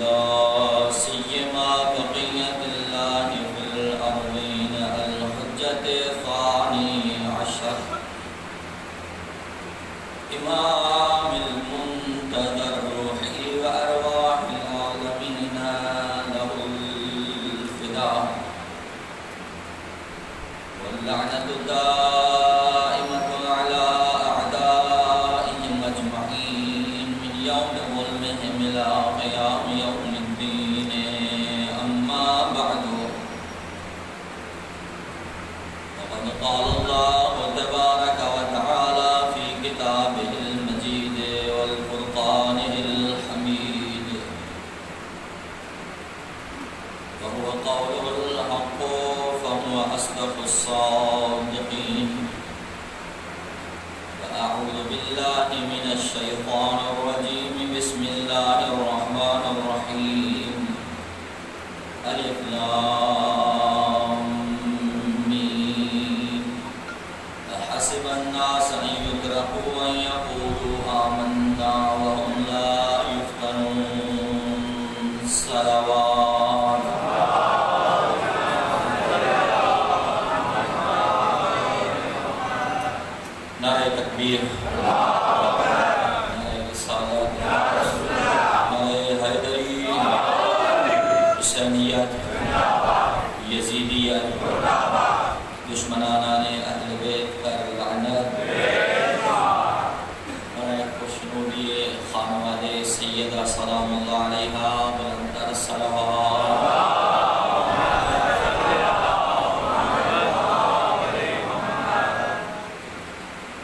لا سيما بقية الله في الأرضين الحجة الثاني عشر إمام المنتظر روحي وأرواح العالمين له الفداء واللعنة دائمة على أعدائهم أجمعين من يوم ظلمهم إلى قيام يوم الدين. أما بعد فقد قال الله تبارك وتعالى في كتابه المجيد والفرقانه الحميد وهو قوله الحق فهو أصدق الصادقين. فأعوذ بالله من الشيطان الرجيم. بسم الله الرحمن الرحيم. ألف لام ميم. أحسب الناس أن يتركوا أن يقولوا آمنا وهم لا يفتنون. صلوات. نعرہ تکبیر، نعرہ رسالت، نعرہ حیدری، حسینیت، یزیدیت، دشمنان اہل بیت پر لعنت، نعرہ خوشنودی خانواد سیدہ سلام اللہ علیہا بلندتر صلوات.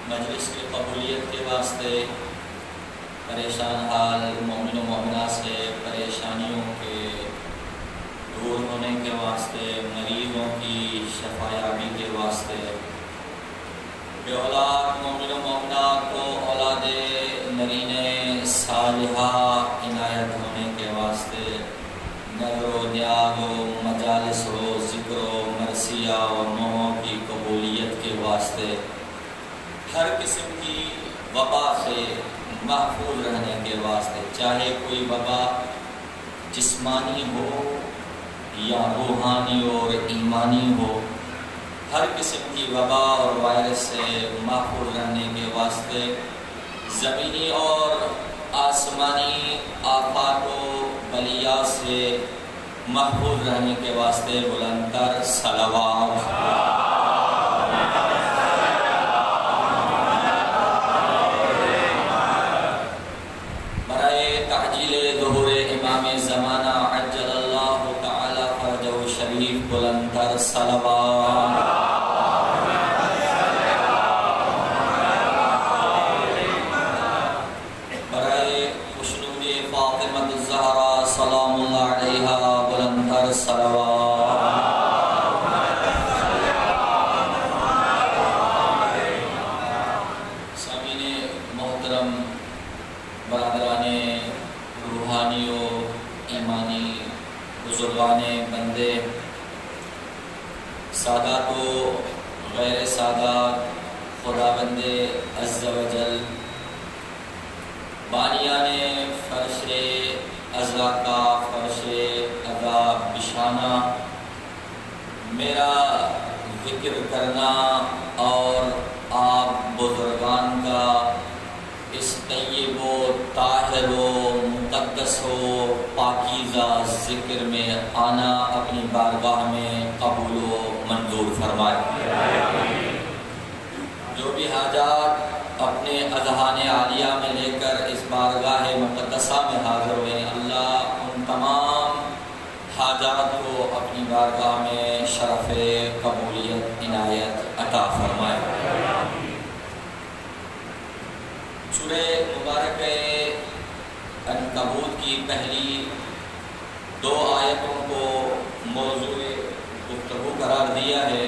مجلس کی قبولیت کے واسطے، پریشان حال مومن و مومنات سے پریشانیوں کے دور ہونے کے واسطے، مریضوں کی شفایابی کے واسطے، بے اولاد مومن و مومنات کو اولاد نرین صالحہ عنایت ہونے کے واسطے، نظر و نیاز و مجالس و ذکر و مرثیہ و نوحوں کی قبولیت کے واسطے، ہر قسم کی وبا سے محفوظ رہنے کے واسطے، چاہے کوئی وبا جسمانی ہو یا روحانی اور ایمانی ہو، ہر قسم کی وبا اور وائرس سے محفوظ رہنے کے واسطے، زمینی اور آسمانی آفات و بلیات سے محفوظ رہنے کے واسطے بلندتر صلوات. زمانہ عجل اللہ تعالی فرجہ شریف بلندتر صلوات. برائے خوشنود فاطمہ الزہرا سلام اللہ علیہا بلندتر صلوات. سامعین محترم، برادران روحانی و ایمانی، بزرگان بندے، سادات و غیر سادات، خدا بندے عز و جل، بانیان فرش ازا کا فرش ادا بشانہ، میرا ذکر کرنا اور آپ بزرگان کا اس طیب و طاہر و مقدس و پاکیزہ ذکر میں آنا اپنی بارگاہ میں قبول و منظور فرمائے. جو بھی حاجات اپنے اذہان عالیہ میں لے کر اس بارگاہ مقدسہ میں حاضر ہوئے، اللہ ان تمام حاجات کو اپنی بارگاہ میں شرف قبولیت عنایت عطا فرمائے. سورہ مبارک عنکبوت کی پہلی 2 آیتوں کو موضوع گفتگو قرار دیا ہے.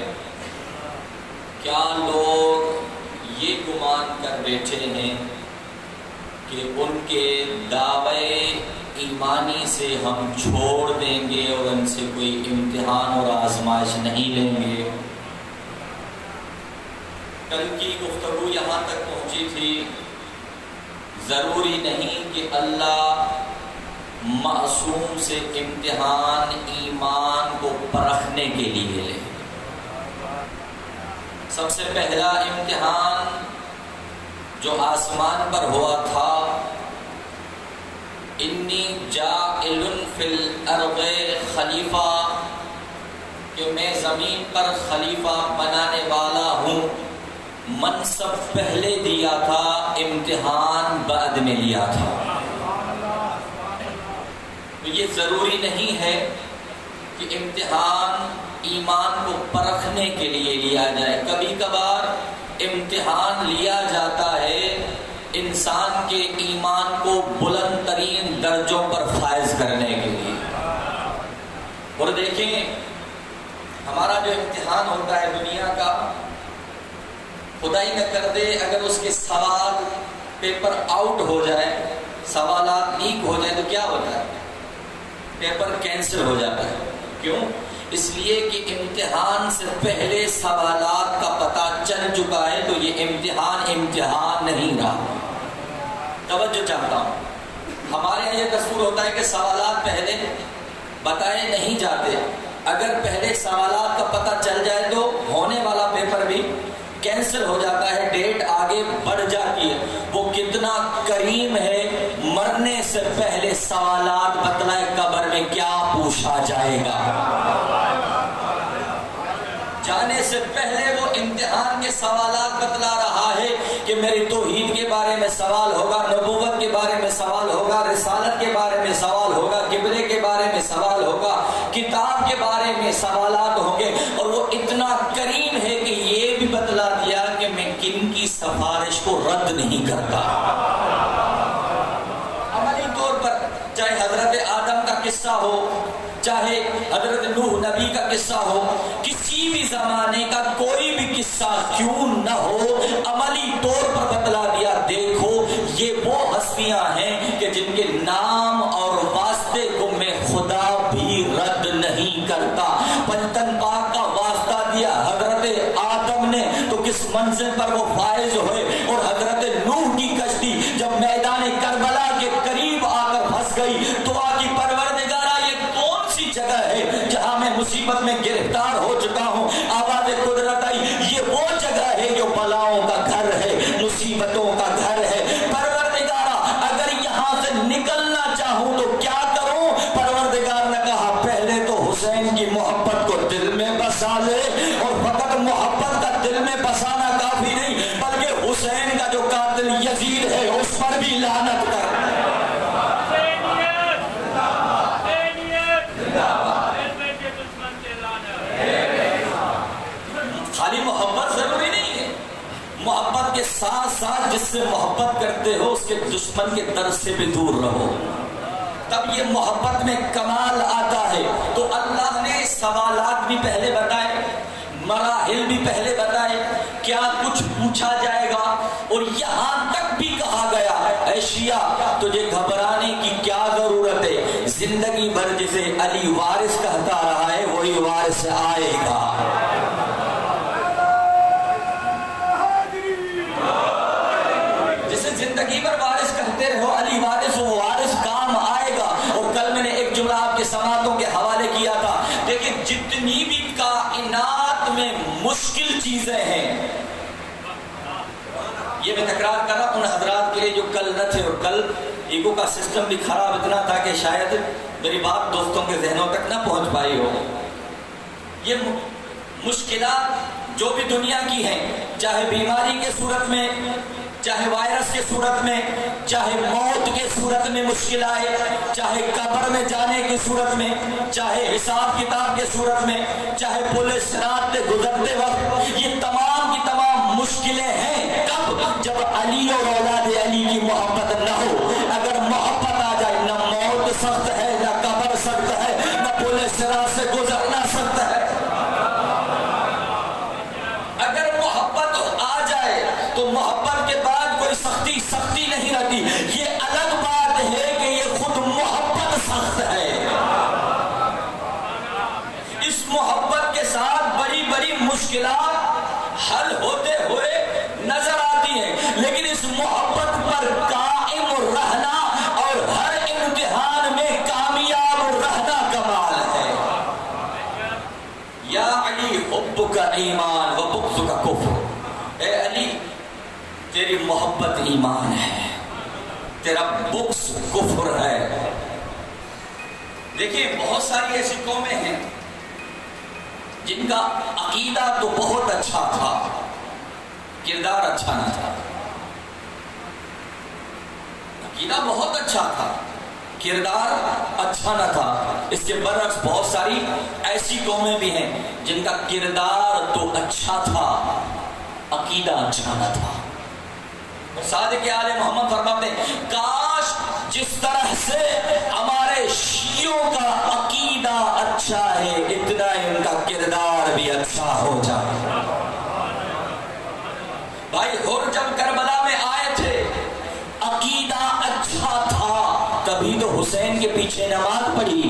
کیا لوگ یہ گمان کر بیٹھے ہیں کہ ان کے دعوے ایمانی سے ہم چھوڑ دیں گے اور ان سے کوئی امتحان اور آزمائش نہیں لیں گے؟ کل کی گفتگو یہاں تک پہنچی تھی، ضروری نہیں کہ اللہ معصوم سے امتحان ایمان کو پرکھنے کے لیے لے۔ سب سے پہلا امتحان جو آسمان پر ہوا تھا، انی جاعل فی الارض خلیفہ، کہ میں زمین پر خلیفہ بنانے والا ہوں، منصب پہلے دیا تھا، امتحان بعد میں لیا تھا۔ تو یہ ضروری نہیں ہے کہ امتحان ایمان کو پرکھنے کے لیے لیا جائے، کبھی کبھار امتحان لیا جاتا ہے انسان کے ایمان کو بلند ترین درجوں پر فائز کرنے کے لیے۔ اور دیکھیں، ہمارا جو امتحان ہوتا ہے دنیا کا، خدا ہی نہ کر دے اگر اس کے سوال پیپر آؤٹ ہو جائے، سوالات لیک ہو جائے تو کیا ہوتا ہے؟ پیپر کینسل ہو جاتا ہے۔ کیوں؟ اس لیے کہ امتحان سے پہلے سوالات کا پتہ چل چکا ہے، تو یہ امتحان نہیں رہا۔ توجہ چاہتا ہوں، ہمارے یہاں یہ دستور ہوتا ہے کہ سوالات پہلے بتائے نہیں جاتے، اگر پہلے سوالات کا پتہ چل جائے تو ہونے والا پیپر بھی کینسل ہو جاتا ہے، ڈیٹ آگے بڑھ جاتی ہے۔ وہ کتنا کریم ہے، مرنے سے پہلے سوالات بتلائے قبر میں کیا پوچھا جائے گا۔ جانے سے پہلے وہ امتحان کے سوالات بتلا رہا ہے کہ میری توحید کے بارے میں سوال ہوگا، نبوت کے بارے میں سوال ہوگا، رسالت کے بارے میں سوال ہوگا، قبلے کے بارے میں سوال ہوگا، کتاب کے بارے میں سوالات ہوں گے۔ اور وہ اتنا کریم ہے کہ یہ بھی بتلا دیا کہ میں کن کی سفارش کو رد نہیں کرتا۔ عملی طور پر چاہے حضرت آدم کا قصہ ہو، چاہے حضرت نوح نبی کا قصہ ہو، کسی بھی زمانے کا کوئی بھی قصہ کیوں نہ ہو، عملی طور پر بتلا دیا، دیکھو یہ وہ ہستیاں ہیں کہ جن کے نام اور واسطے کو میں خدا بھی رد نہیں کرتا۔ پنجتن پاک کا واسطہ دیا حضرت آدم نے تو کس منزل پر وہ فائز ہوئے، اور حضرت نوح کی کشتی جب میدان کربلا کے قریب آ کر پھنس گئی، دعا کی پروردگارا یہ کون سی جگہ ہے جہاں میں مصیبت میں گرفتار ہو چکا ہوں؟ آواز قدرت آئی، یہ وہ جگہ ہے جو بلاؤں کا گھر ہے، مصیبتوں کا گھر ہے۔ پروردگارا اگر یہاں سے نکلنا چاہوں تو کیا کروں؟ پروردگار نے کہا پہلے تو حسین کی محبت کو دل میں بسا لے، اور فقط محبت کا دل میں بسانا کافی نہیں بلکہ حسین کا جو قاتل یزید ہے اس پر بھی لعنت کر۔ خالی محبت ضروری نہیں ہے، محبت کے ساتھ ساتھ جس سے محبت کرتے ہو اس کے دشمن کے در سے بھی دور رہو، تب یہ محبت میں کمال آتا ہے۔ تو اللہ نے سوالات بھی پہلے بتائے، مراحل بھی پہلے بتائے، کیا کچھ پوچھا جائے گا، اور یہاں تک بھی کہا گیا اے شیعہ تجھے گھبرانے کی کیا ضرورت ہے، زندگی بھر جسے علی وارث کہتا رہا ہے وہی وارث آئے گا۔ جسے زندگی بھر وارث کہتے رہو علی وارث، وہ وارث کام آئے گا۔ اور کل میں نے ایک جملہ آپ کے سماعتوں کے حوالے کیا تھا، لیکن جتنی بھی کائنات میں مشکل چیزیں ہیں، یہ میں تکرار کر رہا ہوں ان حضرات کے لیے جو کل نہ تھے، اور کل ایگو کا سسٹم بھی خراب اتنا تھا کہ شاید میری بات دوستوں کے ذہنوں تک نہ پہنچ پائی ہو۔ یہ مشکلات جو بھی دنیا کی ہیں، چاہے بیماری کے صورت میں، چاہے وائرس کے صورت میں، چاہے موت کے صورت میں مشکل آئے، چاہے قبر میں جانے کی صورت میں، چاہے حساب کتاب کے صورت میں، چاہے پولیس صراط سے گزرتے وقت، یہ تمام کی تمام مشکلیں ہیں کب؟ جب علی اور اولاد علی کی محبت نہ ہو۔ اگر محبت آ جائے، نہ موت سخت ہے، نہ قبر سخت ہے، نہ پولیس صراط سے گزرنا سخت ہے۔ اگر محبت آ جائے تو محبت کے بعد کوئی سختی نہیں رہتی۔ یہ الگ بات ہے کہ یہ خود محبت سخت ہے، اس محبت کے ساتھ بڑی بڑی مشکلات حل ہوتے ہوئے نظر آتی ہیں، لیکن اس محبت پر قائم رہنا اور ہر امتحان میں کا ایمان و بغض کا کفر. اے علی تیری محبت ایمان ہے، تیرا بغض کفر ہے. دیکھیں بہت ساری ایسی قومیں ہیں جن کا عقیدہ تو بہت اچھا تھا، کردار اچھا نہ تھا. عقیدہ بہت اچھا تھا، کردار اچھا نہ تھا. اس کے برعکس بہت ساری ایسی قومیں بھی ہیں جن کا کردار تو اچھا تھا، عقیدہ اچھا نہ تھا. صادق آل محمد فرماتے ہیں کاش جس طرح سے ہمارے شیعوں کا عقیدہ اچھا ہے اتنا ان کا کردار بھی اچھا ہو جائے. بھائی حر جب کربلا میں آئے تھے عقیدہ اچھا تھا، تبھی تو حسین کے پیچھے نماز پڑھی.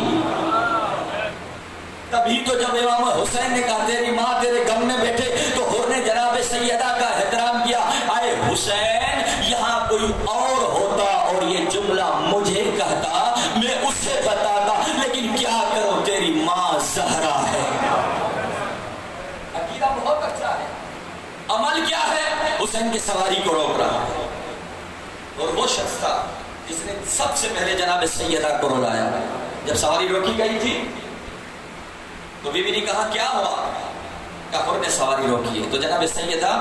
تبھی تو جب امام حسین نے کہا تیری ماں تیرے غم میں بیٹھے تو حر نے جناب سیدہ کا احترام کیا. آئے حسین یہاں کوئی اور ہوتا اور یہ جملہ مجھے کہتا میں اسے بتاتا، لیکن کیا کروں تیری ماں زہرا ہے. عقیدہ بہت اچھا ہے، عمل کیا ہے؟ حسین کی سواری کو روک رہا ہے. اور وہ شخص تھا جس نے سب سے پہلے جناب سیدہ کو رلایا. جب سواری روکی گئی تھی تو بی بی نے کہا کیا ہوا؟ کفر نے سواری روکی ہے. تو جناب سیدہ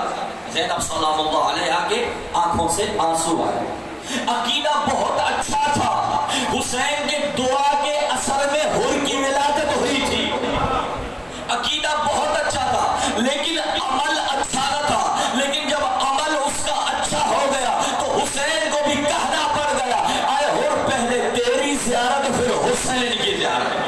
زینب سلام اللہ علیہا کے آنکھوں سے آنسو آئے. عقیدہ بہت اچھا تھا، حسین کے دعا کے اثر میں حر کی ولادت ہوئی تھی. عقیدہ بہت اچھا تھا لیکن عمل اچھا نہ تھا. لیکن جب عمل اس کا اچھا ہو گیا تو حسین کو بھی کہنا پڑ گیا آئے حر پہلے تیری زیارت پھر حسین کی زیارت.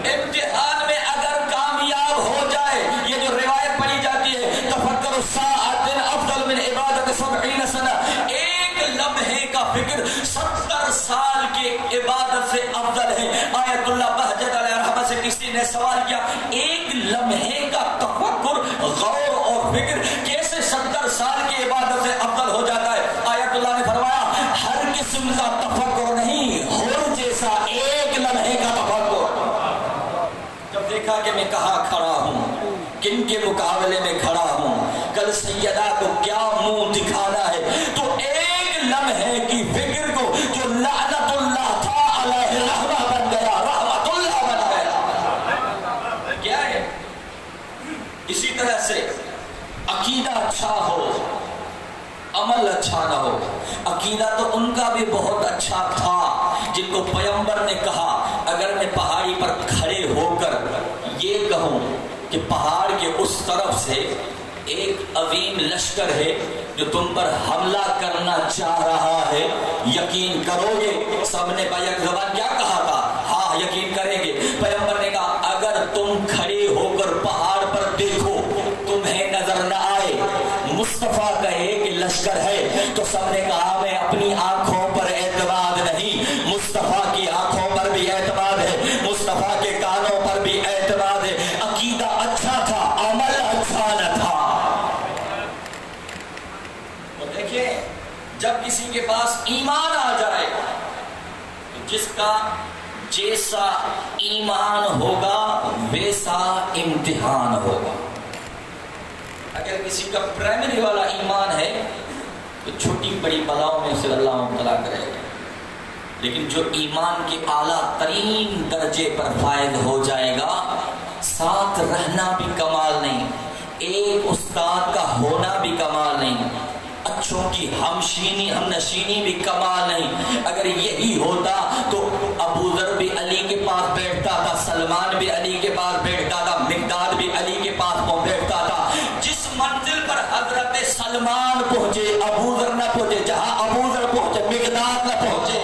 امتحان میں اگر کامیاب ہو جائے، یہ جو روایت پڑھی جاتی ہے تفکر الساعۃ افضل من عبادت 70 سنہ، ایک لمحے کا فکر 70 سال کے عبادت سے افضل ہے. آیت اللہ بہجت علیہ رحمہ سے کسی نے سوال کیا ایک لمحے کا تفکر غور اور فکر کیسے 70 سال کی عبادت سے افضل ہو جاتا ہے؟ آیت اللہ نے فرمایا ہر قسم کا تفکر نہیں، حر جیسا ایک لمحے کا تفکر. جب دیکھا کہ میں کہاں کھڑا ہوں، کن کے مقابلے میں کھڑا ہوں، کل سیدہ کو کیا منہ دکھانا ہے، تو ایک لمحے کی فکر کو جو لعنت اللہ تھا علیہ رحمہ بن گیا، رحمت اللہ بن گیا. کیا ہے؟ اسی طرح سے عقیدہ اچھا ہو عمل اچھا نہ ہو. عقیدہ تو ان کا بھی بہت اچھا تھا جن کو پیغمبر نے کہا اگر میں پہاڑی پر کھڑے ہو کر یہ کہوں کہ پہاڑ کے اس طرف سے ایک عظیم لشکر ہے جو تم پر حملہ کرنا چاہ رہا ہے، یقین کرو گے؟ سب نے بیک زبان کیا کہا تھا؟ ہاں یقین کریں گے. پیغمبر نے کہا اگر تم کھڑے ہو کر پہاڑ پر دیکھو تمہیں نظر نہ آئے، مصطفیٰ کہے کہ لشکر ہے، تو سب نے کہا میں اپنی آنکھوں پر اعتماد نہیں، مصطفیٰ کی آنکھوں پر بھی اعتماد ہے، مصطفیٰ کے کانوں پر بھی اعتماد ہے. عقیدہ اچھا تھا، عمل اچھا نہ تھا. تو دیکھیں جب کسی کے پاس ایمان آ جائے تو جس کا جیسا ایمان ہوگا ویسا امتحان ہوگا. اگر کسی کا پرائمری والا ایمان ہے تو چھوٹی بڑی بلاؤں میں اسے اللہ مبتلا کرے گا، لیکن جو ایمان کے اعلیٰ ترین درجے پر فائز ہو جائے گا ساتھ رہنا بھی کمال نہیں، ایک استاد کا ہونا بھی کمال نہیں، اچھوں کی ہم نشینی بھی کمال نہیں. اگر یہی ہوتا تو ابو ذر بھی علی کے پاس بیٹھتا تھا، سلمان بھی علی کے پاس بیٹھتا تھا، مقداد بھی علی کے پاس بیٹھتا تھا. جس منزل پر حضرت سلمان پہنچے ابو ذر نہ پہنچے، جہاں ابو ذر پہنچے مقداد نہ پہنچے.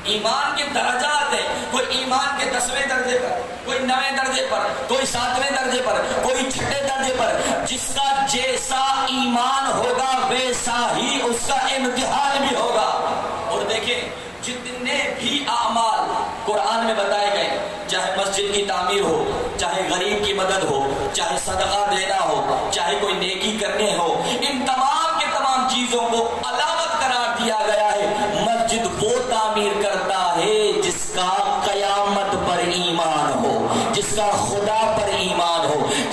ایمان کے درجات ہیں، کوئی ایمان کے 10ویں درجے پر، کوئی 9ویں درجے پر، کوئی 7ویں درجے پر، کوئی 6 درجے پر. جس کا جیسا ایمان ہوگا ویسا ہی اس کا امتحان بھی ہوگا. اور دیکھیں جتنے بھی اعمال قرآن میں بتائے گئے، چاہے مسجد کی تعمیر ہو، چاہے غریب کی مدد ہو، چاہے صدقہ دینا ہو، چاہے کوئی نیکی کرنے ہو، ان تمام کے تمام چیزوں کو علامت قرار دیا گیا ہے. مسجد وہ تعمیر کرتا ہے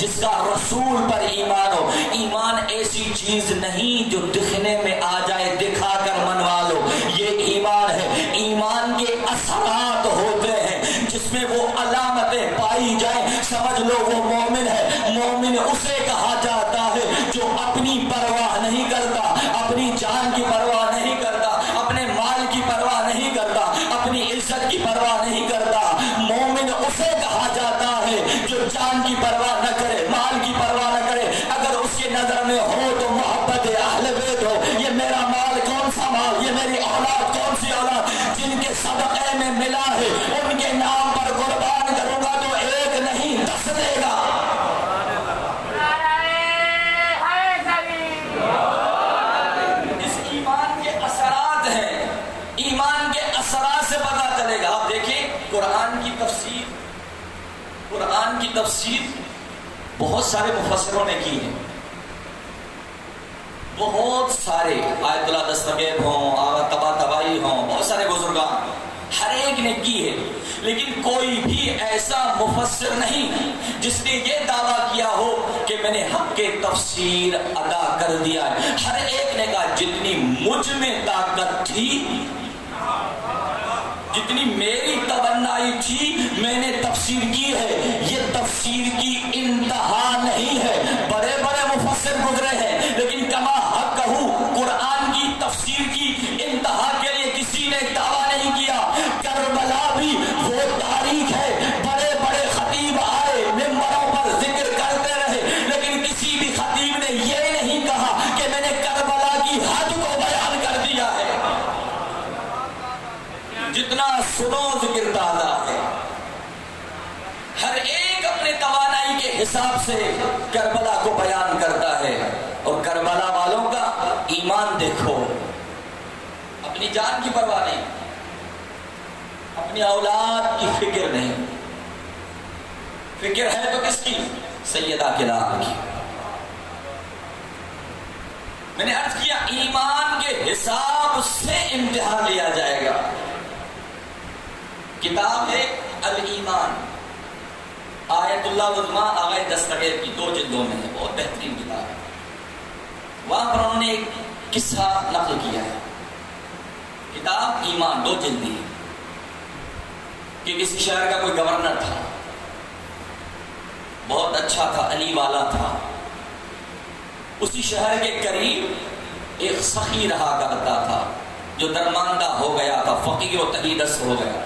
جس کا رسول پر ایمان ہو. ایمان ایسی چیز نہیں جو دکھنے میں آ جائے دکھا کر منوا لو. یہ ایمان ہے. ایمان کے اثرات ہوتے ہیں جس میں وہ علامتیں پائی جائیں سمجھ لو وہ مومن ہے. مومن اسے کہا جاتا ہے جو اپنی پرواہ نہیں کرتا, اپنی جان کی پرواہ نہیں کرتا, اپنے مال کی پرواہ نہیں کرتا, اپنی عزت کی پرواہ نہیں کرتا. مومن اسے کہا جاتا ہے جو جان کی پرواہ نہ کرے, مال کی پرواہ نہ کرے. اگر اس کے نظر میں ہو تو محبت اہل بیت ہو. یہ میرا مال کون سا مال, یہ میری اولاد کون سی اولاد, جن کے صدقے میں ملا ہے ان کے نام پر قربان کروں گا تو ایک نہیں 10 دے گا. اس ایمان کے اثرات ہیں, ایمان کے اثرات سے پتہ چلے گا. آپ دیکھیں قرآن کی تفسیر بہت سارے مفسروں نے کی ہے. بہت سارے آیت اللہ دستگیر ہوں, آغا طباطبائی ہوں, بہت سارے بزرگان, ہر ایک نے کی ہے. لیکن کوئی بھی ایسا مفسر نہیں جس نے یہ دعویٰ کیا ہو کہ میں نے حق کے تفسیر ادا کر دیا ہے. ہر ایک نے کہا جتنی مجھ میں طاقت تھی, جتنی میری توانائی تھی, میں نے تفسیر کی ہے. یہ تفسیر کی انتہا نہیں ہے. بڑے بڑے مفسر گزرے ہیں لیکن کما حق کہوں قرآن کی تفسیر کی انتہا کے لیے کسی نے دعویٰ نہیں کیا. کربلا بھی وہ تاریخ ہے. بڑے بڑے خطیب آئے ممبروں پر ذکر کرتے رہے لیکن کسی بھی خطیب نے یہ نہیں کہا کہ میں نے کربلا کی حد کو بیان کر دیا ہے. جتنا سنو ذکر تازہ ہے. ہر ایک اپنے توانائی کے حساب سے کربلا کو بیان کرتا ہے. اور کربلا والوں کا ایمان دیکھو, اپنی جان کی پرواہ نہیں, اپنی اولاد کی فکر نہیں. فکر ہے تو کس کی؟ سیدہ کے لال کی. میں نے عرض کیا ایمان کے حساب سے امتحان لیا جائے گا. کتاب ہے الایمان, آیت اللہ عظمہ آغا دستگیر کی 2 جلدوں میں ہے. بہت بہترین کتاب ہے. وہاں پر انہوں نے ایک قصہ نقل کیا ہے. کتاب ایمان 2 جلدی ہے کہ کسی شہر کا کوئی گورنر تھا, بہت اچھا تھا, علی والا تھا. اسی شہر کے قریب ایک سخی رہا کرتا تھا جو درماندہ ہو گیا تھا, فقیر و تہیدس ہو گیا.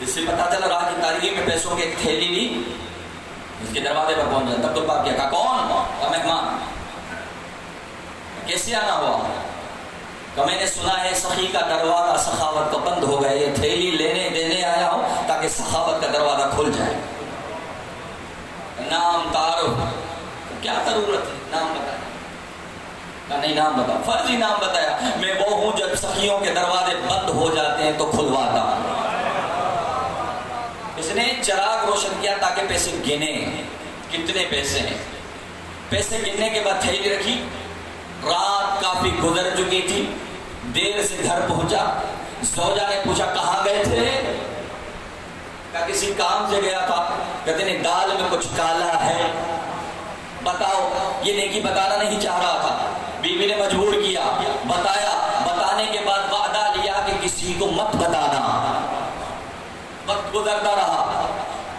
اس سے پتا چلا راہ کی تاریخی میں پیسوں کی ایک تھیلی لی, اس کے دروازے پر پہنچ جائے. تب تو بات کیا, کہا کون؟ کہا مہمان. کیسے آنا ہوا؟ کہ میں نے سنا ہے سخی کا دروازہ سخاوت کا بند ہو گیا, یہ تھیلی لینے دینے آیا ہوں تاکہ سخاوت کا دروازہ کھل جائے. نام تعارف, کیا ضرورت ہے نام بتایا؟ کہا نہیں نام بتا. فرضی نام بتایا. میں وہ ہوں جب سخیوں کے دروازے بند ہو جاتے ہیں تو کھلواتا ہوں. اس نے چراغ روشن کیا تاکہ پیسے گنے, کتنے پیسے ہیں. پیسے گننے کے بعد تھیلی رکھی. رات کافی گزر چکی تھی, دیر سے گھر پہنچا. زوجہ نے پوچھا کہاں گئے تھے؟ کہا کسی کام سے گیا تھا. کہتے ہیں دال میں کچھ کالا ہے, بتاؤ. یہ نیکی بتانا نہیں چاہ رہا تھا. بیوی نے مجبور کیا, بتایا. بتانے کے بعد وعدہ لیا کہ کسی کو مت بتانا. وقت گزرتا رہا.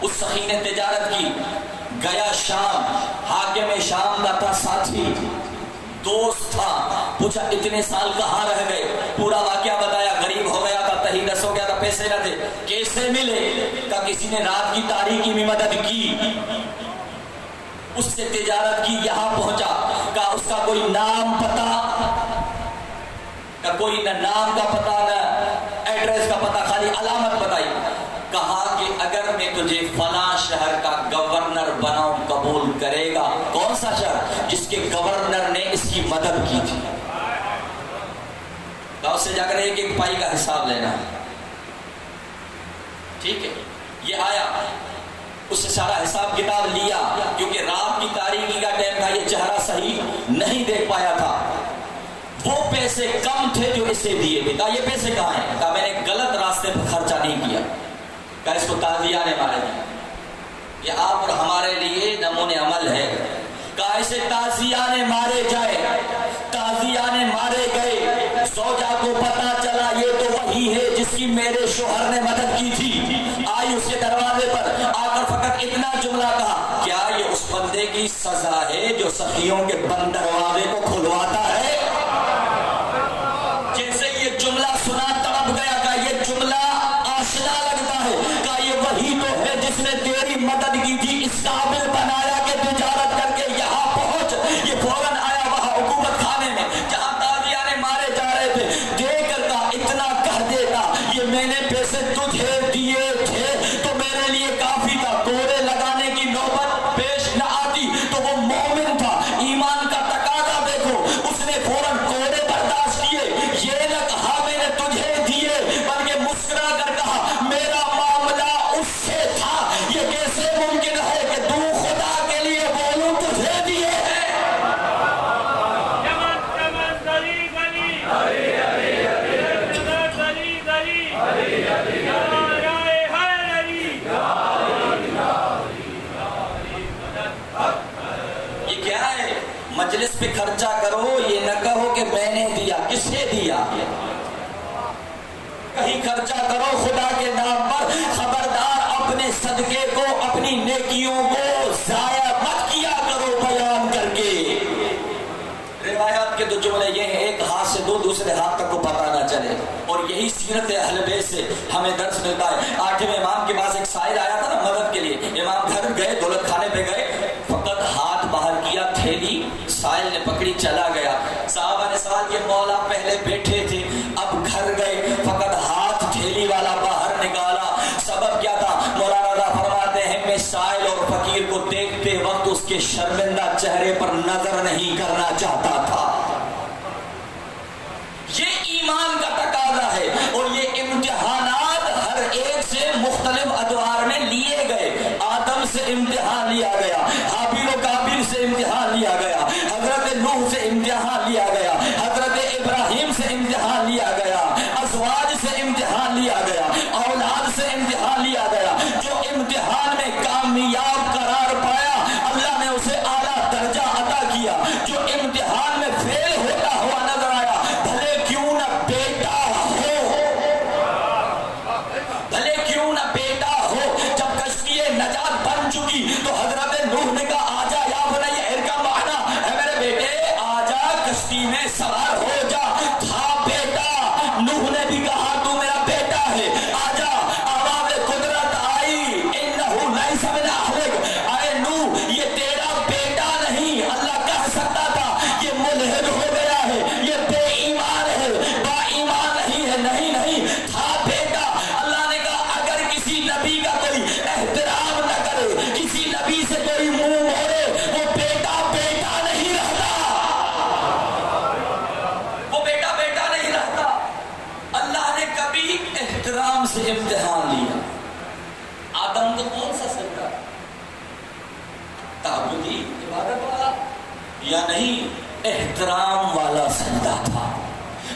اس سخی نے تجارت کی, گیا شام. حاکم شام کا تھا ساتھی, دوست تھا. پوچھا اتنے سال کہاں رہ گئے؟ پورا واقعہ بتایا. غریب ہو گیا تھا, تہیدس ہو گیا تھا, پیسے نہ تھے. کیسے ملے؟ کہ کسی نے رات کی تاریکی میں مدد کی, اس سے تجارت کی, یہاں پہنچا. کہ اس کا کوئی نام پتا, کہ کوئی نہ نام کا پتا نہ ایڈریس کا پتا, خالی علامت بتائی. کہا کہ اگر میں تجھے فلاں شہر کا گورنر بناؤں قبول کرے گا؟ کون سا شہر؟ جس کے گورنر نے اس کی مدد کی تھی. تو اس سے جا کر ایک ایک پائی کا حساب لینا. ٹھیک ہے, یہ آیا, اس سے سارا حساب کتاب لیا, کیونکہ رات کی تاریکی کا ٹائم تھا, یہ چہرہ صحیح نہیں دیکھ پایا تھا. وہ پیسے کم تھے جو اسے دیے تھے. کہا یہ پیسے کہاں ہیں؟ کہا میں نے غلط راستے پر خرچہ نہیں کیا. کہا اس کو تازیہ نے مارے. یہ آپ اور ہمارے لیے نمونِ عمل ہے. کیسے تازیانے مارے جائے، تازیانے مارے گئے، زوجہ کو پتا چلا یہ تو وہی ہے جس کی میرے شوہر نے مدد کی تھی. آئی اس کے دروازے پر آ کر فقط اتنا جملہ کہا، کیا یہ اس بندے کی سزا ہے جو سخیوں کے بند دروازے کو کھلواتا ہے؟ جیسے یہ جملہ سنا تڑپ گیا. کہ یہ جملہ آشنا لگتا ہے، کہ یہ وہی تو ہے جس نے تیری مدد کی تھی، اس قابل بنایا کہ تجارت کر کے یہاں پہنچ. یہ فوراً آیا وہاں حکومت خانے میں جہاں تازیانے مارے جا رہے تھے، دیکھ کر کہا اتنا کہہ دیتا، یہ میں نے پیسے تجھے دیے تھے تو میرے لیے کافی تھا، کوڑے لگانے کی نوبت پیش نہ آتی. تو وہ مومن تھا، ایمان کا تقاضا دیکھو، اس نے فوراً کوڑے برداشت کیے. یہ نہ کہا میں نے تجھے دیے، بلکہ مسکرا کر کہا میرا معاملہ اس سے تھا. یہ کیسے ممکن ہے کہ تو خدا کے لیے بولوں تجھے دیے ہیں؟ یہ کیا ہے؟ مجلس پہ خرچہ کرو، یہ نہ کہو کہ میں نے دیا. کس نے دیا؟ کہیں خرچہ کرو خدا کے نام پر، خبردار اپنے صدقے کو، اپنی نیکیوں کو ضائع مت کیا کرو بیان کر کے. روایات کے دو جملے یہ ہیں، ایک ہاتھ سے دو، دوسرے ہاتھ تک کو پتہ نہ چلے. اور یہی سیرت اہل بیت سے ہمیں درس ملتا ہے. 8ویں امام کے پاس ایک سائل آیا تھا نا مدد کے لیے. امام گھر گئے، دولت خانے پہ گئے، فقط ہاتھ باہر کیا، تھیلی سائل نے پکڑی، چلا گیا. صحابہ نے سوال کیا مولا پہلے بیٹھے تھے، اب گھر گئے، فقط ہاتھ تھیلی والا باہر نکالا، سبب کیا تھا؟ مولانا رضا فرماتے ہیں میں سائل اور فقیر کو دیکھتے وقت اس کے شرمندہ چہرے پر نظر نہیں کرنا چاہتا تھا. یہ ایمان کا تقاضا ہے. اور یہ امتحانات ہر ایک سے مختلف ادوار میں لیے گئے. آدم سے امتحان لیا گیا، حابیل و قابیل سے امتحان لیا گیا، حضرت نوح سے امتحان لیا گیا، حضرت ابراہیم سے امتحان لیا گیا، ازواج سے امتحان لیا گیا، اولاد سے امتحان لیا گیا. جو امتحان میں کامیاب قرار پایا اللہ نے اسے اعلیٰ درجہ عطا کیا. جو امتحان میں فیل ہوتا ہوا نظر آیا، بھلے کیوں نہ بیٹا ہو، بھلے کیوں نہ بیٹا ہو. جب کشتی نجات بن چکی تو حضرت نوح نے کہا آجا یا بنی ارکب معنا، اے میرے بیٹے آجا کشتی میں سوار ہو جا. تھا بیٹا، نوح نے بھی کہا تو میرا بیٹا ہے، آجا. آواز قدرت آئی، انہو لیس من اہلک، اے نوح یہ تیرا بیٹا نہیں. اللہ کہہ سکتا تھا یہ ملحد ہو گیا ہے، یہ بے ایمان ہے، با ایمان نہیں ہے. نہیں نہیں، تھا بیٹا. اللہ نے کہا اگر کسی نبی کا کوئی احترام نہ کرے، کسی نبی سے کوئی منہ موڑے، وہ بیٹا بیٹا نہیں رہتا، وہ بیٹا بیٹا نہیں رہتا. اللہ نے کبھی احترام سے امتحان لیا. آدم کو کون سا سجدہ؟ تعبدی عبادت والا یا نہیں؟ احترام والا سجدہ تھا.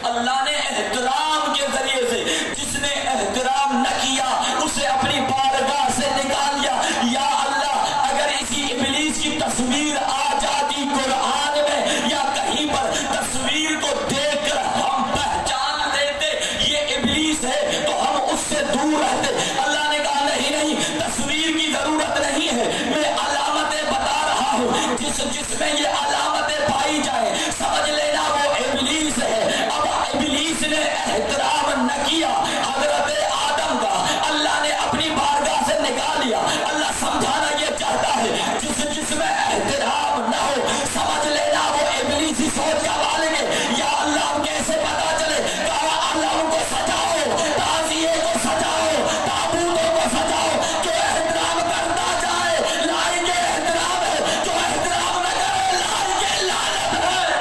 اللہ نے احترام کے ذریعے سے جس نے احترام نہ کیا اسے اپنی بارگاہ سے نکال دیا. یا اللہ اگر اسی ابلیس کی تصویر آ جاتی قرآن میں یا کہیں پر، تصویر کو دیکھ کر ہم پہچان لیتے یہ ابلیس ہے تو ہم اس سے دور رہتے. اللہ نے کہا نہیں نہیں، تصویر کی ضرورت نہیں ہے، میں علامتیں بتا رہا ہوں، جس میں یہ علامتیں پائی جائیں سمجھ لینا وہ ابلیس ہے. اب ابلیس نے احترام نہ کیا حضرت آدم کا، اللہ نے اپنی بارگاہ سے نکال لیا. اللہ سمجھانا یہ چاہتا ہے جس میں احترام نہ ہو سمجھ لینا وہ ابلیسی سوچ کا مالک ہے. یا اللہ کیسے پتا چلے؟ کہا اللہ کو سجاؤ، تعزیے کو سجاؤ، تابوتوں کو سجاؤ. جو احترام کرتا جائے لائق احترام ہے، جو احترام نہ کرے لائق لعنت ہے.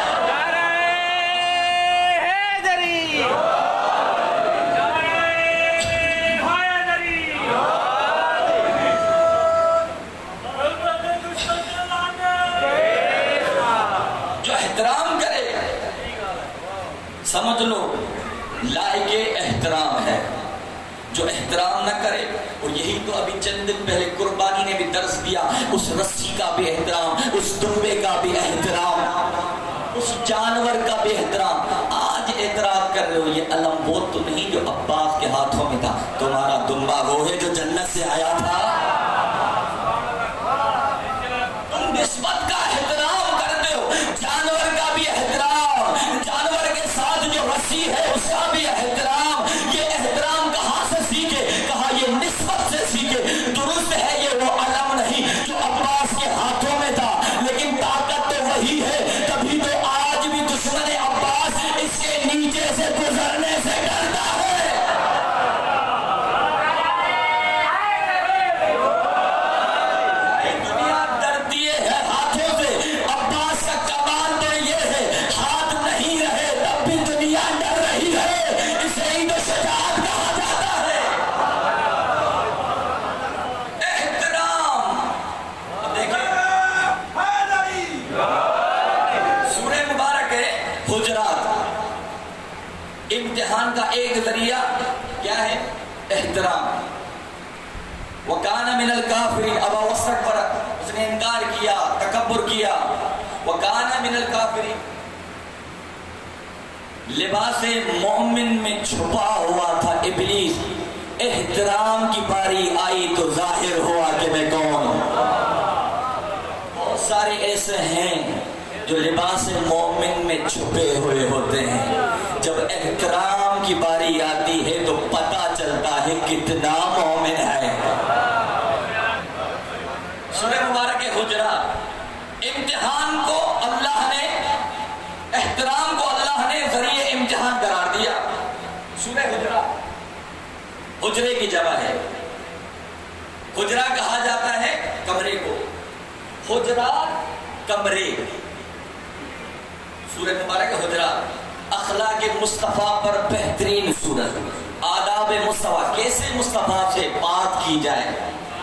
جو احترام کرے سمجھ لو لائق احترام ہے. جو احترام نہ کرے. اور یہی تو ابھی چند دن پہلے قربانی نے بھی درس دیا, اس رسی کا بھی احترام, اس دمبے کا بھی احترام, اس جانور کا بھی احترام. آج اعتراض کر رہے ہو یہ علم وہ تو نہیں جو عباس کے ہاتھوں میں تھا, تمہارا دمبا وہ ہے جو جنت سے آیا تھا. تم نسبت کا احترام کرتے ہو, جانور کا بھی احترام, جانور کے ساتھ جو رسی ہے اس کا بھی احترام. یہ احترام کہاں سے سیکھے؟ کہا یہ نسبت سے سیکھے. درست ہے یہ وہ علم نہیں جو عباس کے ہاتھوں میں تھا, لیکن طاقت تو وہی ہے. تبھی تو آج بھی دشمن عباس اس کے نیچے سے گزرنے سے ڈرتا ہے. دنیا ڈرتی ہے ہاتھوں سے, عباس کا کمال تو یہ ہے ہاتھ نہیں رہے تب بھی دنیا ڈر رہی ہے. اسے ہی تو شجاعت کہا جاتا ہے. احترام. اب دیکھیں سورہ مبارک ہے حجرات, امتحان کا ایک ذریعہ کیا ہے؟ احترام. وَكَانَ مِنَ الْكَافِرِينَ, ابا واستكبر, اس نے انکار کیا, تکبر کیا. وَكَانَ مِنَ الْكَافِرِينَ, لباس مومن میں چھپا ہوا تھا ابلیس. احترام کی باری آئی تو ظاہر ہوا کہ میں کون ہوں. بہت سارے ایسے ہیں جو لباس مومن میں چھپے ہوئے ہوتے ہیں, جب احترام کی باری آتی ہے تو پتہ چلتا ہے کتنا مومن ہے. سورہ مبارک حجرات, امتحان کو اللہ نے, احترام کو اللہ نے ذریعہ امتحان قرار دیا. سورہ حجرات, حجرے کی جگہ ہے, حجرہ کہا جاتا ہے کمرے کو, حجرات کمرے. سورہ مبارک حجرات اخلاق مصطفیٰ پر بہترین سورت, آداب مصطفیٰ, کیسے مصطفیٰ سے بات کی جائے,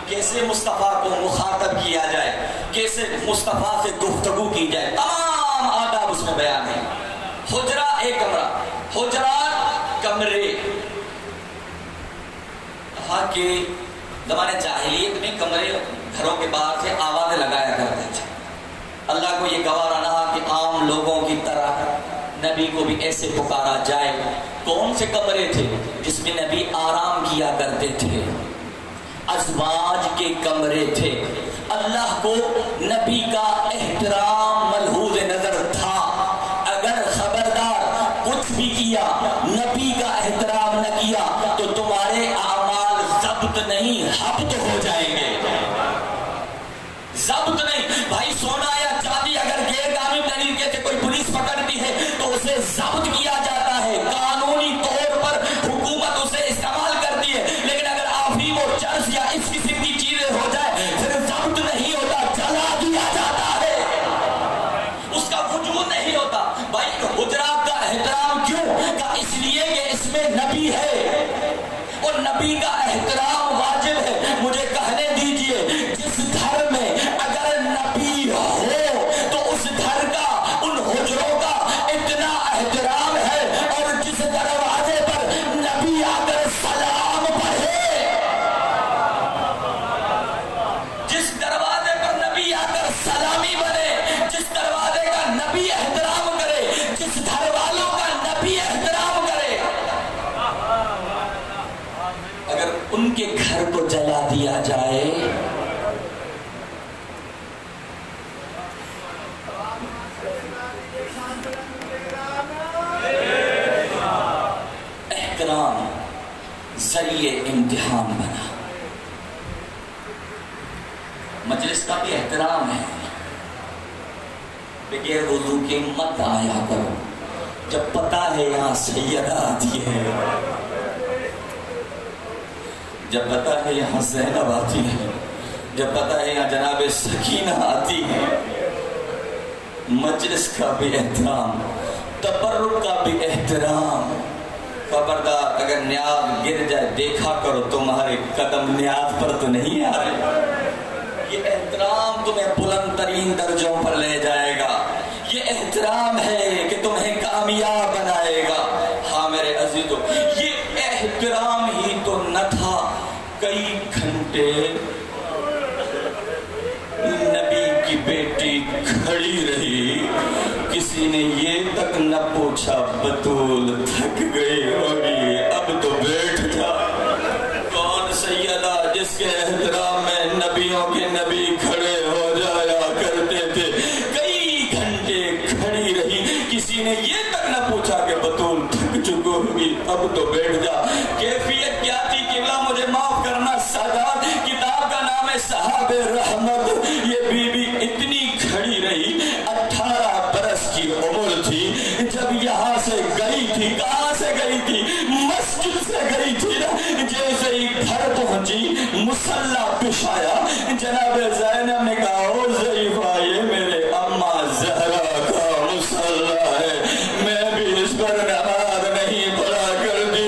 کیسے مصطفیٰ کو مخاطب کیا جائے, کیسے مصطفیٰ سے گفتگو کی جائے, تمام آداب اس میں بیان ہیں. حجرہ ایک کمرہ, حجرات کمرے. کہا کہ زمانے جاہلیت میں کمرے گھروں کے باہر سے آوازیں لگایا کرتے تھے. اللہ کو یہ گوارا نہ کہ عام لوگوں کی طرح نبی کو بھی ایسے پکارا جائے. کون سے کمرے تھے جس میں نبی آرام کیا کرتے تھے؟ ازواج کے کمرے تھے. اللہ کو نبی کا احترام ملحوظ نظر تھا. اگر خبردار کچھ بھی کیا, نبی کا احترام نہ کیا تو تمہارے اعمال ضبط نہیں حبط ہو جائیں گے. ضبط نہیں بھائی, سونا یا چاندی اگر غیر قانونی طریقے سے کوئی پولیس پکڑتی ہے تو اسے ضبط کیا جاتا ہے, قانونی طور پر حکومت اسے استعمال کرتی ہے. لیکن اگر افیم اور چرس یا اس قسم کی چیزیں ہو جائے پھر ضبط نہیں ہوتا, جلا دیا جاتا ہے, اس کا وجود نہیں ہوتا. بھائی حجرات کا احترام کیوں؟ کہ اس لیے کہ اس میں نبی ہے اور نبی کا احترام واجب ہے. مجھے کہنے دیجئے, جس گھر میں اگر نبی ہو تو اس گھر کا, ان حجروں کا اتنا احترام ہے, اور جس دروازے پر نبی آ کر سلام پڑھے, جس دروازے پر نبی آ کر سلامی بنے, جس دروازے کا نبی احترام کرے, جس گھر والوں کا نبی احترام کرے, اگر ان کے گھر کو جلا دیا جائے احترام ذریعے امتحان بنا. مجلس کا بھی احترام ہے. بغیر وضو کے مت آیا کرو, جب پتا ہے یہاں سیدہ آتی ہے, جب پتا ہے یہاں زینب آتی ہے, جب پتا ہے یہاں جناب سکینہ آتی ہے. مجلس کا بھی احترام, تبرک کا بھی احترام. خبردار اگر نیاز گر جائے دیکھا کرو تمہارے قدم نیاز پر تو نہیں آ رہے. یہ احترام تمہیں بلند ترین درجوں پر لے جائے گا. یہ احترام ہے کہ تمہیں کامیاب بنائے گا. ہاں میرے عزیزو, یہ احترام ہی تو نہ نے یہ تک نہ پوچھا بطول تھک گئی ہوگی اب تو بیٹھ جا۔ کون سیدہ جس کے احترام میں نبیوں کے نبی کھڑے ہو جایا کرتے تھے، کئی گھنٹے کھڑی رہی، کسی نے یہ تک نہ پوچھا کہ بطول تھک چکی ہوگی اب تو بیٹھ جا۔ کیفیت کیا تھی قبلہ مجھے معاف کرنا، سادات کتاب کا نام ہے صحاب رحمت۔ یہ بی بی اتنی کھڑی رہی، 18 برس کی عمر تھی جب یہاں سے گئی تھی۔ کہاں سے گئی تھی؟ مسجد سے گئی تھی نا۔ جیسے ہی گھر پہنچی مصلی بچھایا، جناب زینب نے کہا او ضعیفہ یہ میرے اماں زہرا کا مصلی ہے، میں بھی اس پر نماز نہیں پڑھا کرتی،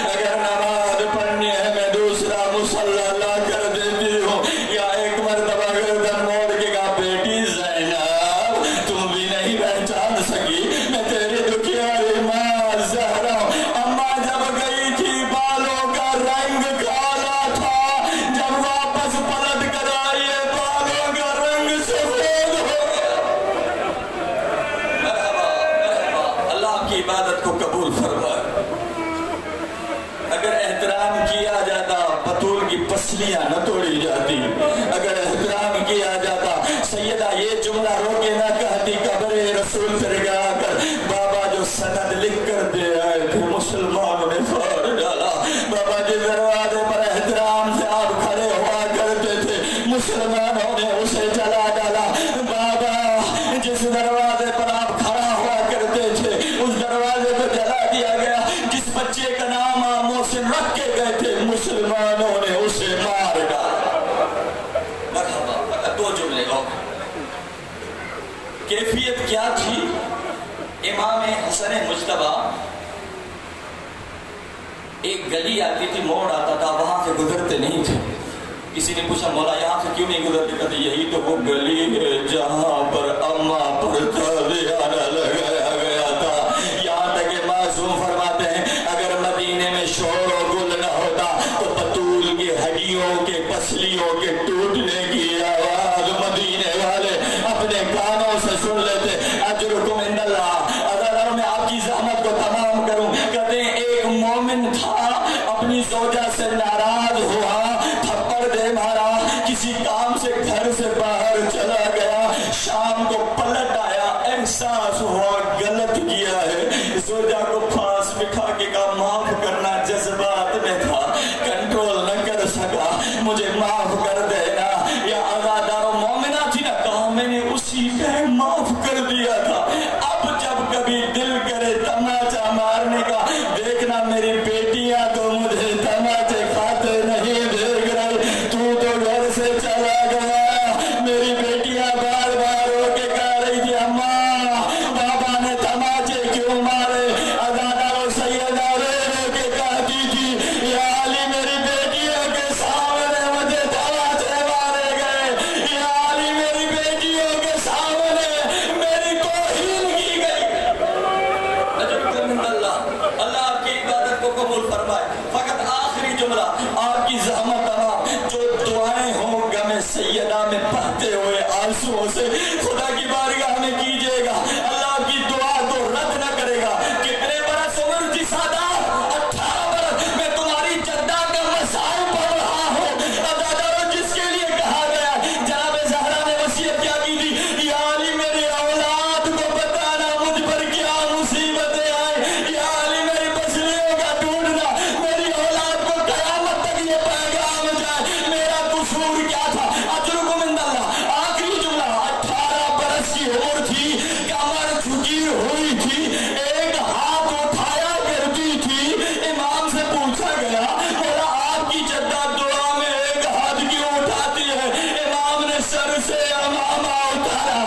اگر نماز پڑھنی ہے میں دوسرا مصلی لا کر دیتی ہوں۔ یا ایک مرتبہ گردن موڑ کے کہا بیٹی زینب تم بھی نہیں پہچان سکی میں تیری دکھیاری ماں زہرا ہوں۔ اماں جب گئی تھی بالوں کا رنگ کالا تھا، جب واپس پلٹ کر آئی بالوں کا رنگ سفید ہو گیا۔ مرحبا مرحبا، اللہ کی عبادت کو قبول فرمائے۔ اگر احترام کیا جاتا بطول کی پسلیاں نہ توڑی جاتی، اگر احترام کیا جاتا سیدہ یہ جملہ روکے نہ کہتی قبر رسول پر گا کر بابا جو سند لکھ کر دے آئے تھے مسلمانوں نے پھاڑ ڈالا۔ بابا جس دروازے پر احترام سے آپ کھڑے ہوا کرتے تھے مسلمانوں نے اسے جلا ڈالا۔ بابا جس دروازے پر آپ کھڑا ہوا کرتے تھے اس دروازے کو جلا دیا گیا۔ جس بچے کا نام آپ محسن رکھ کے گئے تھے مسلمانوں نے اسے مار ڈالا۔ مرحبا، دو جملے اور کیفیت کیا تھی؟ امام حسن مجتبیٰ ایک گلی آتی تھی، موڑ آتا تھا، وہاں سے گزرتے نہیں تھے۔ کسی نے پوچھا مولا یہاں سے کیوں نہیں گزرتے؟ کہتے یہی تو وہ گلی ہے جہاں پر اماں پر تازیانہ لگایا گیا تھا۔ یہاں تک کہ معصوم فرماتے ہیں اگر مدینے میں شور و گل نہ ہوتا تو بطول کی ہڈیوں کے پسلیوں کے ٹوٹنے کی آواز مدینے والے اپنے کانوں سے سن لیتے۔ اجرکم عند اللہ۔ اگر میں آپ کی زحمت کو تمام کروں، کہتے ہیں ایک مومن تھا اپنی زوجہ سے ناراض ہوا، تھپڑ دے مارا، کسی کام سے گھر سے باہر چلا گیا، شام کو پلٹ آیا، احساس ہوا غلط کیا ہے، زوجہ کو پاس بٹھا کے کہا معاف کرنا، جذبات میں تھا کنٹرول نہ کر سکا، مجھے معاف کر دینا۔ یا عزادار و مومنہ تھی نا، کہا میں نے اسی ٹائم معاف کر دیا تھا، اب جب کبھی دل کرے تماچا مارنے کا، دیکھنا میری بیٹیاں تو مجھے تماچے کھاتے نہیں دیکھ رہی، تو گھر سے چلا گیا۔ میری بیٹیاں بار بار ہو کے کہہ رہی تھی اماں بابا نے تماچے کیوں مارے؟ عزادار و سیدہ رو کے کہتی تھی یا علی میری بیٹیوں کے سامنے مجھے تماچے مارے گئے، یا علی میری بیٹیوں کے سامنے میری توہین کی گئی۔ اللہ آپ کی عبادت کو قبول فرمائے۔ فقط آخری جملہ، آپ کی زحمت تمام جو دعائیں ہوں غم سیدہ میں بہتے ہوئے آنسوؤں سے خدا کی بارگاہ میں کیجئے گا، اللہ آپ کی دعا کو رد نہ کرے گا۔ کتنے برس عمر تھی سادات؟ 18 برس۔ میں تمہاری جدہ کا مسائل پڑھ رہا ہوں، عزاداروں جس کے لیے کہا گیا جناب زہرا نے وصیت کیا کی تھی یا علی میری اولاد کو بتانا مجھ پر کیا مصیبتیں آئیں، یا علی میری پسلیوں کا ٹوٹنا، میری اولاد کو قیامت تک یہ پیغام جائے میرا قصور کیا تھا۔ اجرکم عند اللہ۔ آخری جملہ، 18 برس کی عمر تھی، کمر جھکی ہوئی تھی، ایک ہاتھ اٹھایا کرتی تھی۔ امام سے پوچھا گیا مولا آپ کی جدہ دعا میں ایک ہاتھ کیوں اٹھاتی ہے؟ امام نے سر سے امامہ اتارا،